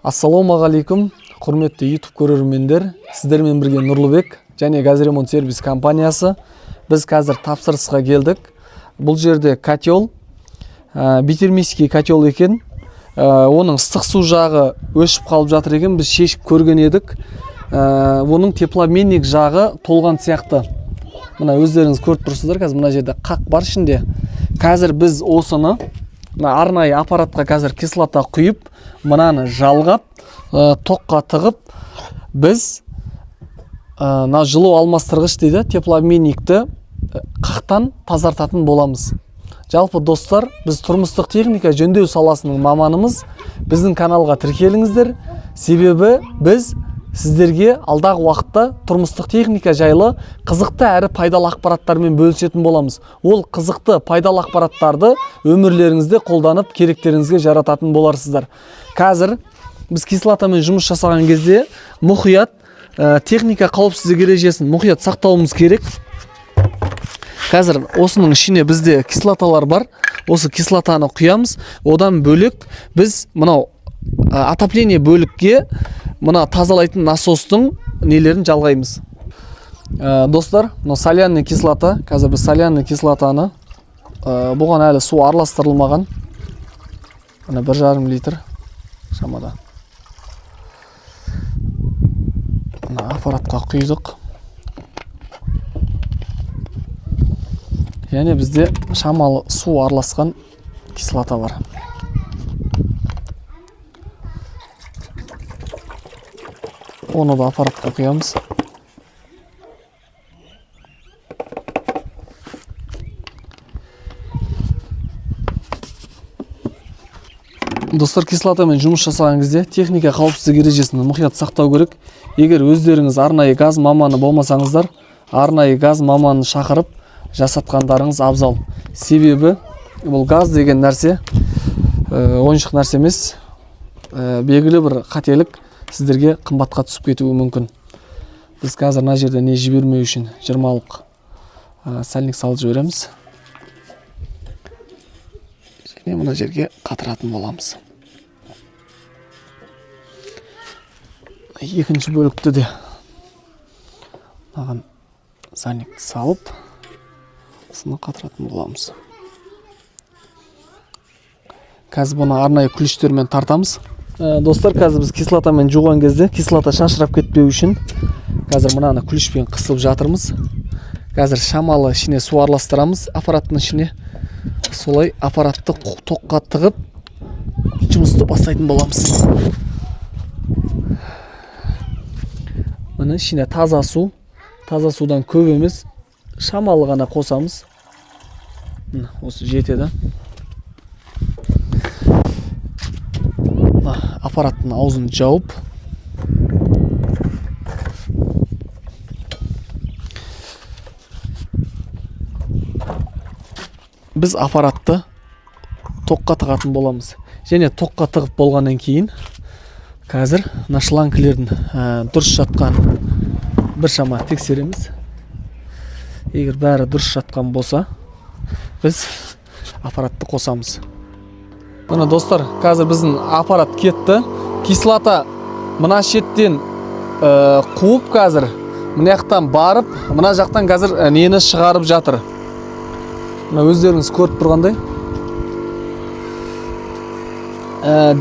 Ассалаумағалейкум, құрметті YouTube көрермендер. Сіздермен бірге Нұрлыбек және Газремонт сервис компаниясы. Біз қазір тапсырысқа келдік. Бұл жерде котел, битермийский котел екен. Оның ыстық су жағы өшіп қалып жатыр екен. Біз шешіп көрген едік. Оның теплообменник жағы толған сияқты. Мына өздеріңіз көріп тұрсыздар, қазір мына жерде қақ бар ішінде. Қазір біз осыны арнайы аппаратқа қазір кислота құйып, мынаны жалғап, тоққа тығып, біз жылу алмастырғыш дейді, теплообменникті қақтан тазартатын боламыз. Жалпы достар, біз тұрмыстық техника жөндеу саласының маманымыз. Біздің каналға тіркеліңіздер, себебі біз сіздерге алдағы уақытта тұрмыстық техника жайлы қызықты әрі пайдалы ақпараттармен бөлісетін боламыз. Ол қызықты пайдалы ақпараттарды өмірлеріңізде қолданып, керектеріңізге жарататын боларсыздар. Қазір біз кислотамен жұмыс жасаған кезде мұқият техника қауіпсіздік ережесін мұқият сақтауымыз керек. Қазір осының ішіне бізде кислоталар бар. Осы кислотаны құямыз. Одан бөлек біз мынау отопление бөлікке мына тазалайтын насостың нелерін жалғаймыз. Достар, соляный кислота. Қазір біз соляный кислотаны, бұған әлі су араластырылмаған. 1,5 литр шамада. Аппаратқа құйдық. Яғни бізде шамалы су араласқан кислота бар. Оны да аппаратқа құямыз. Достар, кислотамен жұмыс жасаған кезде техника қауіпсіздік ережесін мұқият сақтау керек. Егер өздеріңіз арнайы газ маманы болмасаңыздар, арнайы газ маманы шақырып жасатқандарыңыз абзал. Себебі бұл газ деген нәрсе ойыншық нәрсе емес, белгілі бір қателік сіздерге қымбатқа түсіп кетуі мүмкін. Біз қазір мына жерде не жібермеу үшін 20-лық сальник салып жібереміз. Және мына жерге қатыратын боламыз. Екінші бөлікті де маған сальникті салып, осыны қатыратын боламыз. Қазір бұны арнайы күліштермен тартамыз. Достар, қазір біз кислотамен жуған кезде кислота шашырап кетпеу үшін қазір мынаны күлішпен қысып жатырмыз. Қазір шамалы ішіне су араластырамыз аппараттың ішіне. Солай аппаратты тоққа тығып жұмысты бастайтын боламыз. Мына ішіне таза судан көп емес, шамалы ғана қосамыз. Осы жетеді. Аппараттың аузын жауып, біз аппаратты тоққа тығатын боламыз. Және тоққа тығып болғаннан кейін қазір шлангілердің дұрыс жатқан біршама тексереміз. Егер бәрі дұрыс жатқан болса, біз аппаратты қосамыз. Мына достар, қазір біздің аппарат кетті. Кислота мына шеттен қуып қазір мына жақтан барып, мына жақтан қазір нені шығарып жатыр. Мына өздеріңіз көріп тұрғандай.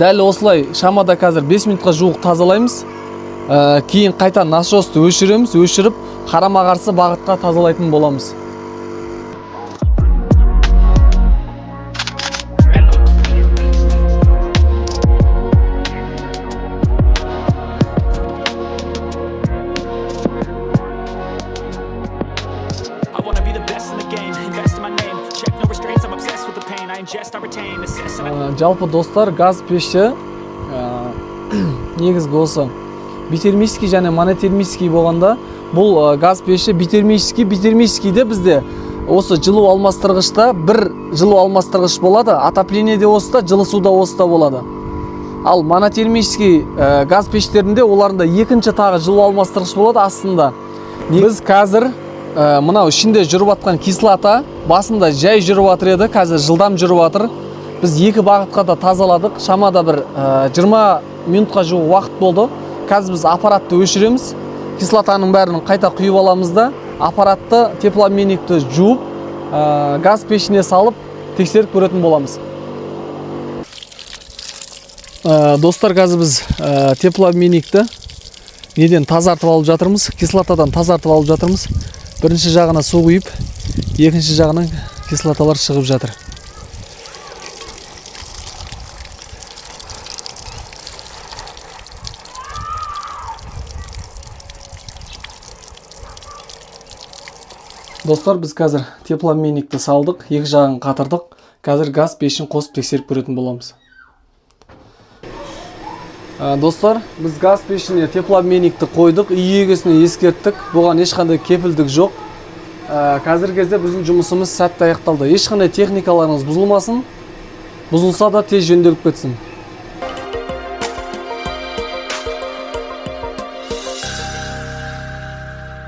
Дәл осылай шамада қазір 5 минутқа жуық тазалаймыз. Кейін қайта насосты өшіреміз, өшіріп қарама қарсы бағытқа тазалайтын боламыз. Жалпы достар, газ пеші негізгі осы битермийский және монотермийский болғанда, бұл газ пеші битермийскийде бізде осы жылу алмастырғышта бір жылу алмастырғыш болады, отоплениеде осыда, жылы суда осыда болады. Ал монотермийский газ пештерінде оларында екінші тағы жылу алмастырғыш болады астында. Біз қазір мынау ішінде жүріп атқан кислота басында жай жүріп атыр еді, қазір жылдам жүріп атыр. Біз екі бағытқа да тазаладық. Шамада бір 20 минутқа жуық уақыт болды. Қазір біз аппаратты өшіреміз. Кислотаның бәрін қайта құйып аламыз да, аппаратты, теплообменникті жуып, газ пешіне салып, тексеріп көретін боламыз. Достар, қазір біз теплообменникті неден тазартып алып жатырмыз, кислотадан тазартып алып жатырмыз. Бірінші жағына су құйып, екінші жағынан кислоталар шығып жатыр. Достар, біз қазір теплообменникті салдық, екі жағын қатырдық. Қазір газ пешін қосып тексеріп көретін боламыз. Достар, біз газ пешіне теплообменникті қойдық, үй егесіне ескерттік. Бұған ешқандай кепілдік жоқ. Қазір кезде біздің жұмысымыз сәтті аяқталды. Ешқандай техникаларыңыз бұзылмасын, бұзылса да тез жөнделіп кетсін.